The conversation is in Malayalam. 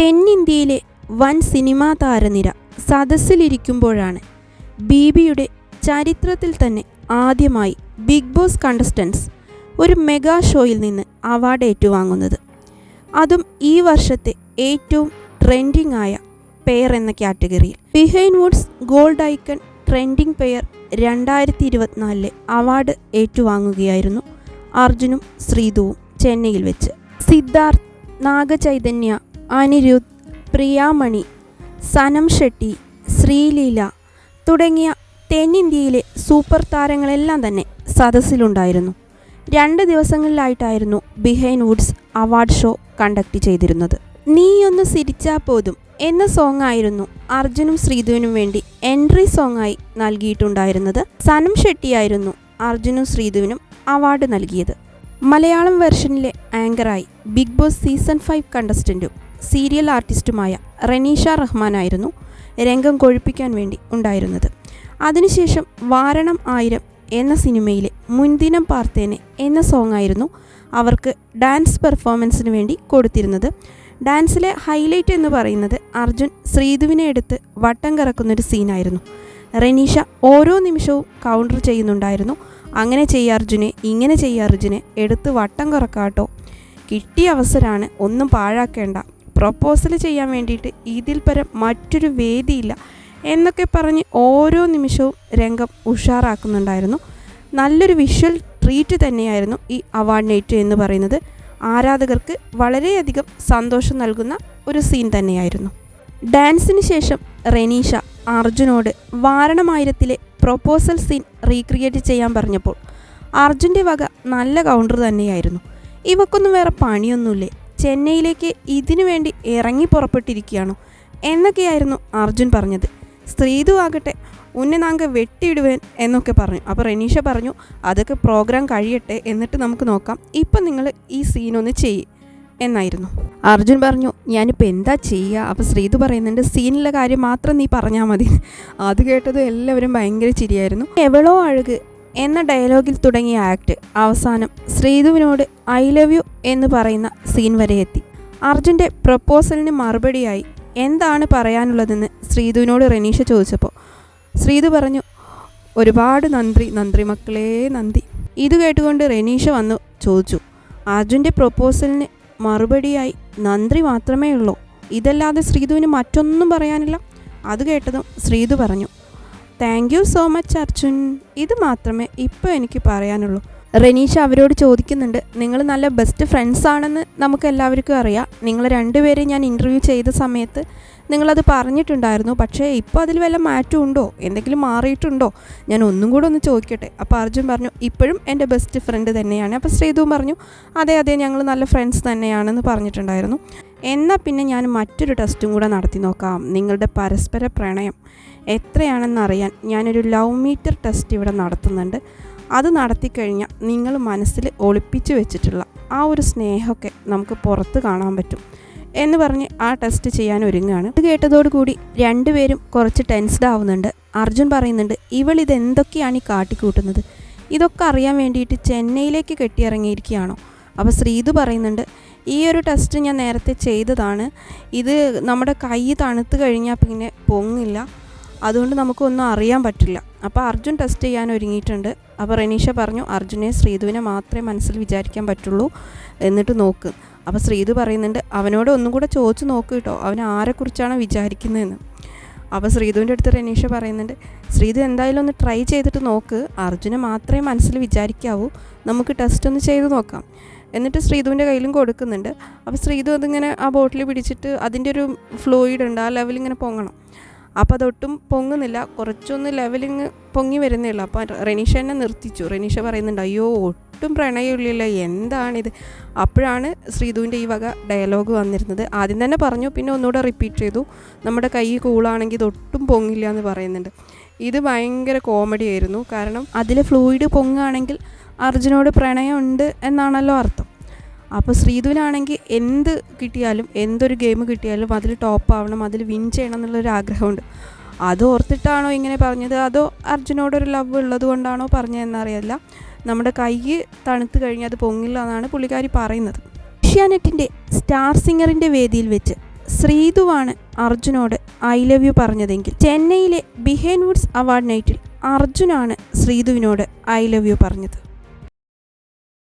തെന്നിന്ത്യയിലെ വൻ സിനിമാ താരനിര സദസ്സിലിരിക്കുമ്പോഴാണ് ബീബിയുടെ ചരിത്രത്തിൽ തന്നെ ആദ്യമായി ബിഗ് ബോസ് കണ്ടസ്റ്റൻസ് ഒരു മെഗാ ഷോയിൽ നിന്ന് അവാർഡ് ഏറ്റുവാങ്ങുന്നത്. അതും ഈ വർഷത്തെ ഏറ്റവും ട്രെൻഡിംഗ് ആയ പെയർ എന്ന കാറ്റഗറിയിൽ. Behindwoods gold icon trending pair 2024 award ഏറ്റുവാങ്ങുകയായിരുന്നു അർജുനും ശ്രീതുവും ചെന്നൈയിൽ വെച്ച്. സിദ്ധാർത്ഥ്, നാഗചൈതന്യ, അനിരുദ്ധ്, പ്രിയാമണി, സനം ഷെട്ടി, ശ്രീലീല തുടങ്ങിയ തെന്നിന്ത്യയിലെ സൂപ്പർ താരങ്ങളെല്ലാം തന്നെ സദസ്സിലുണ്ടായിരുന്നു. 2 ദിവസങ്ങളിലായിട്ടായിരുന്നു Behindwoods award show conduct ചെയ്തിരുന്നത്. നീയൊന്ന് സിരിച്ചാ പോതും എന്ന സോങ് ആയിരുന്നു അർജുനും ശ്രീധുവിനും വേണ്ടി എൻട്രി സോങ്ങായി നൽകിയിട്ടുണ്ടായിരുന്നത്. സനം ഷെട്ടിയായിരുന്നു അർജുനും ശ്രീധുവിനും അവാർഡ് നൽകിയത്. മലയാളം വെർഷനിലെ ആങ്കറായി ബിഗ് ബോസ് സീസൺ 5 കണ്ടസ്റ്റൻറ്റും സീരിയൽ ആർട്ടിസ്റ്റുമായ റനീഷ റഹ്മാനായിരുന്നു രംഗം കൊഴുപ്പിക്കാൻ വേണ്ടി ഉണ്ടായിരുന്നത്. അതിനുശേഷം വാരണം 1000 എന്ന സിനിമയിലെ മുൻദിനം പാർത്തേനെ എന്ന സോങ് ആയിരുന്നു അവർക്ക് ഡാൻസ് പെർഫോമൻസിന് വേണ്ടി കൊടുത്തിരുന്നത്. ഡാൻസിലെ ഹൈലൈറ്റ് എന്ന് പറയുന്നത് അർജുൻ ശ്രീധുവിനെ എടുത്ത് വട്ടം കറക്കുന്നൊരു സീനായിരുന്നു. റനീഷ ഓരോ നിമിഷവും കൗണ്ടർ ചെയ്യുന്നുണ്ടായിരുന്നു. അങ്ങനെ ചെയ്യാർജുനെ, ഇങ്ങനെ ചെയ്യാർജുനെ, എടുത്ത് വട്ടം കറക്കാട്ടോ, കിട്ടിയ അവസരമാണ്, ഒന്നും പാഴാക്കേണ്ട, പ്രൊപ്പോസൽ ചെയ്യാൻ വേണ്ടിയിട്ട് ഇതിൽ പരം മറ്റൊരു വേദിയില്ല എന്നൊക്കെ പറഞ്ഞ് ഓരോ നിമിഷവും രംഗം ഉഷാറാക്കുന്നുണ്ടായിരുന്നു. നല്ലൊരു വിഷ്വൽ ട്രീറ്റ് തന്നെയായിരുന്നു ഈ അവാർഡ് നൈറ്റ് എന്ന് പറയുന്നത്. ആരാധകർക്ക് വളരെയധികം സന്തോഷം നൽകുന്ന ഒരു സീൻ തന്നെയായിരുന്നു. ഡാൻസിന് ശേഷം റനീഷ അർജുനോട് വാരണം 1000 പ്രൊപ്പോസൽ സീൻ റീക്രിയേറ്റ് ചെയ്യാൻ പറഞ്ഞപ്പോൾ അർജുൻ്റെ വക നല്ല കൗണ്ടർ തന്നെയായിരുന്നു. ഇവക്കൊന്നും വേറെ പണിയൊന്നുമില്ലേ, ചെന്നൈയിലേക്ക് ഇതിനു വേണ്ടി ഇറങ്ങി പുറപ്പെട്ടിരിക്കുകയാണോ എന്നൊക്കെയായിരുന്നു അർജുൻ പറഞ്ഞത്. ശ്രീധു ആകട്ടെ ഉന്നെ നാങ്ക വെട്ടിയിടുവേൻ എന്നൊക്കെ പറഞ്ഞു. അപ്പോൾ റനീഷ പറഞ്ഞു, അതൊക്കെ പ്രോഗ്രാം കഴിയട്ടെ, എന്നിട്ട് നമുക്ക് നോക്കാം, ഇപ്പം നിങ്ങൾ ഈ സീനൊന്ന് ചെയ്യ് എന്നായിരുന്നു. അർജുൻ പറഞ്ഞു, ഞാനിപ്പോൾ എന്താ ചെയ്യുക? അപ്പോൾ ശ്രീധു പറയുന്നുണ്ട്, സീനിലെ കാര്യം മാത്രം നീ പറഞ്ഞാൽ മതി. അത് കേട്ടത് എല്ലാവരും ഭയങ്കര ചിരിയായിരുന്നു. എവളോ അഴക് എന്ന ഡയലോഗിൽ തുടങ്ങിയ ആക്ട് അവസാനം ശ്രീധുവിനോട് ഐ ലവ് യു എന്ന് പറയുന്ന സീൻ വരെ എത്തി. അർജുൻ്റെ പ്രപ്പോസലിന് മറുപടിയായി എന്താണ് പറയാനുള്ളതെന്ന് ശ്രീധുവിനോട് റനീഷ ചോദിച്ചപ്പോൾ ശ്രീധു പറഞ്ഞു, ഒരുപാട് നന്ദി മക്കളേ നന്ദി. ഇത് കേട്ടുകൊണ്ട് റനീഷ വന്നു ചോദിച്ചു, അർജുൻ്റെ പ്രപ്പോസലിന് മറുപടിയായി നന്ദി മാത്രമേ ഉള്ളൂ, ഇതല്ലാതെ ശ്രീധുവിന് മറ്റൊന്നും പറയാനില്ല? അത് കേട്ടതും ശ്രീധു പറഞ്ഞു, thank you so much Arjun, ഇത് മാത്രമേ ഇപ്പോൾ എനിക്ക് പറയാനുള്ളൂ. റനീഷ അവരോട് ചോദിക്കുന്നുണ്ട്, നിങ്ങൾ നല്ല ബെസ്റ്റ് ഫ്രണ്ട്സ് ആണെന്ന് നമുക്ക് എല്ലാവർക്കും അറിയാം. നിങ്ങൾ രണ്ടുപേരെയും ഞാൻ ഇൻ്റർവ്യൂ ചെയ്ത സമയത്ത് നിങ്ങളത് പറഞ്ഞിട്ടുണ്ടായിരുന്നു. പക്ഷേ ഇപ്പോൾ അതിൽ വല്ല മാറ്റം ഉണ്ടോ, എന്തെങ്കിലും മാറിയിട്ടുണ്ടോ, ഞാൻ ഒന്നും കൂടെ ഒന്ന് ചോദിക്കട്ടെ? അപ്പോൾ അർജുൻ പറഞ്ഞു, ഇപ്പോഴും എൻ്റെ ബെസ്റ്റ് ഫ്രണ്ട് തന്നെയാണ്. അപ്പോൾ ശ്രീധുവും പറഞ്ഞു, അതെ ഞങ്ങൾ നല്ല ഫ്രണ്ട്സ് തന്നെയാണെന്ന് പറഞ്ഞിട്ടുണ്ടായിരുന്നു. എന്നാൽ പിന്നെ ഞാൻ മറ്റൊരു ടെസ്റ്റും കൂടെ നടത്തി നോക്കാം. നിങ്ങളുടെ പരസ്പര പ്രണയം എത്രയാണെന്നറിയാൻ ഞാനൊരു ലവ് മീറ്റർ ടെസ്റ്റ് ഇവിടെ നടത്തുന്നുണ്ട്. അത് നടത്തിക്കഴിഞ്ഞാൽ നിങ്ങൾ മനസ്സിൽ ഒളിപ്പിച്ച് വെച്ചിട്ടുള്ള ആ ഒരു സ്നേഹമൊക്കെ നമുക്ക് പുറത്ത് കാണാൻ പറ്റും എന്ന് പറഞ്ഞ് ആ ടെസ്റ്റ് ചെയ്യാൻ ഒരുങ്ങുകയാണ്. ഇത് കേട്ടതോടുകൂടി രണ്ടുപേരും കുറച്ച് ടെൻസ്ഡ് ആവുന്നുണ്ട്. അർജുൻ പറയുന്നുണ്ട്, ഇവളിതെന്തൊക്കെയാണ് ഈ കാട്ടിക്കൂട്ടുന്നത്, ഇതൊക്കെ അറിയാൻ വേണ്ടിയിട്ട് ചെന്നൈയിലേക്ക് കെട്ടിയിറങ്ങിയിരിക്കുകയാണോ? അപ്പോൾ ശ്രീധു പറയുന്നുണ്ട്, ഈ ഒരു ടെസ്റ്റ് ഞാൻ നേരത്തെ ചെയ്തതാണ്, ഇത് നമ്മുടെ കൈ തണുത്ത് കഴിഞ്ഞാൽ പിന്നെ പൊങ്ങില്ല, അതുകൊണ്ട് നമുക്കൊന്നും അറിയാൻ പറ്റില്ല. അപ്പോൾ അർജുൻ ടെസ്റ്റ് ചെയ്യാൻ ഒരുങ്ങിയിട്ടുണ്ട്. അപ്പോൾ റനീഷ പറഞ്ഞു, അർജുനെ ശ്രീധുവിനെ മാത്രമേ മനസ്സിൽ വിചാരിക്കാൻ പറ്റുള്ളൂ, എന്നിട്ട് നോക്ക്. അപ്പോൾ ശ്രീധു പറയുന്നുണ്ട്, അവനോട് ഒന്നും കൂടെ ചോദിച്ചു നോക്ക് കേട്ടോ, അവൻ ആരെക്കുറിച്ചാണ് വിചാരിക്കുന്നതെന്ന്. അപ്പോൾ ശ്രീധുവിൻ്റെ അടുത്ത് റനീഷ പറയുന്നുണ്ട്, ശ്രീധു എന്തായാലും ഒന്ന് ട്രൈ ചെയ്തിട്ട് നോക്ക്, അർജുനെ മാത്രമേ മനസ്സിൽ വിചാരിക്കാവൂ, നമുക്ക് ടെസ്റ്റ് ഒന്ന് ചെയ്ത് നോക്കാം. എന്നിട്ട് ശ്രീധുവിൻ്റെ കയ്യിലും കൊടുക്കുന്നുണ്ട്. അപ്പോൾ ശ്രീധു അതിങ്ങനെ ആ ബോട്ടിൽ പിടിച്ചിട്ട് അതിൻ്റെ ഒരു ഫ്ലൂയിഡ് ഉണ്ട്, ആ ലെവലിങ്ങനെ പൊങ്ങണം. അപ്പോൾ അതൊട്ടും പൊങ്ങുന്നില്ല, കുറച്ചൊന്ന് ലെവലിങ് പൊങ്ങി വരുന്നേ ഉള്ളൂ. അപ്പോൾ റനീഷ എന്നെ നിർത്തിച്ചു. റനീഷ പറയുന്നുണ്ട്, അയ്യോ ഒട്ടും പ്രണയമില്ല, എന്താണിത്? അപ്പോഴാണ് ശ്രീധുവിൻ്റെ ഈ വക ഡയലോഗ് വന്നിരുന്നത്. ആദ്യം തന്നെ പറഞ്ഞു, പിന്നെ ഒന്നുകൂടെ റിപ്പീറ്റ് ചെയ്തു, നമ്മുടെ കൈ കൂളാണെങ്കിൽ ഇതൊട്ടും പൊങ്ങില്ല എന്ന് പറയുന്നുണ്ട്. ഇത് ഭയങ്കര കോമഡി ആയിരുന്നു. കാരണം അതിൽ ഫ്ലൂയിഡ് പൊങ്ങുകയാണെങ്കിൽ അർജുനോട് പ്രണയമുണ്ട് എന്നാണല്ലോ അർത്ഥം. അപ്പോൾ ശ്രീധുവിനാണെങ്കിൽ എന്ത് കിട്ടിയാലും, എന്തൊരു ഗെയിം കിട്ടിയാലും അതിൽ ടോപ്പ് ആവണം, അതിൽ വിൻ ചെയ്യണം എന്നുള്ളൊരു ആഗ്രഹമുണ്ട്. അത് ഓർത്തിട്ടാണോ ഇങ്ങനെ പറഞ്ഞത്, അതോ അർജുനോടൊരു ലവ് ഉള്ളത് കൊണ്ടാണോ പറഞ്ഞതെന്നറിയില്ല. നമ്മുടെ കൈ തണുത്ത് കഴിഞ്ഞാൽ അത് പൊങ്ങില്ല എന്നാണ് പുള്ളിക്കാരി പറയുന്നത്. ഏഷ്യാനെറ്റിൻ്റെ സ്റ്റാർ സിംഗറിൻ്റെ വേദിയിൽ വെച്ച് ശ്രീതുവാണ് അർജുനോട് ഐ ലവ് യു പറഞ്ഞതെങ്കിൽ ചെന്നൈയിലെ ബിഹൈൻഡ് വുഡ്സ് അവാർഡ് നൈറ്റിൽ അർജുനാണ് ശ്രീതുവിനോട് ഐ ലവ് യു പറഞ്ഞത്.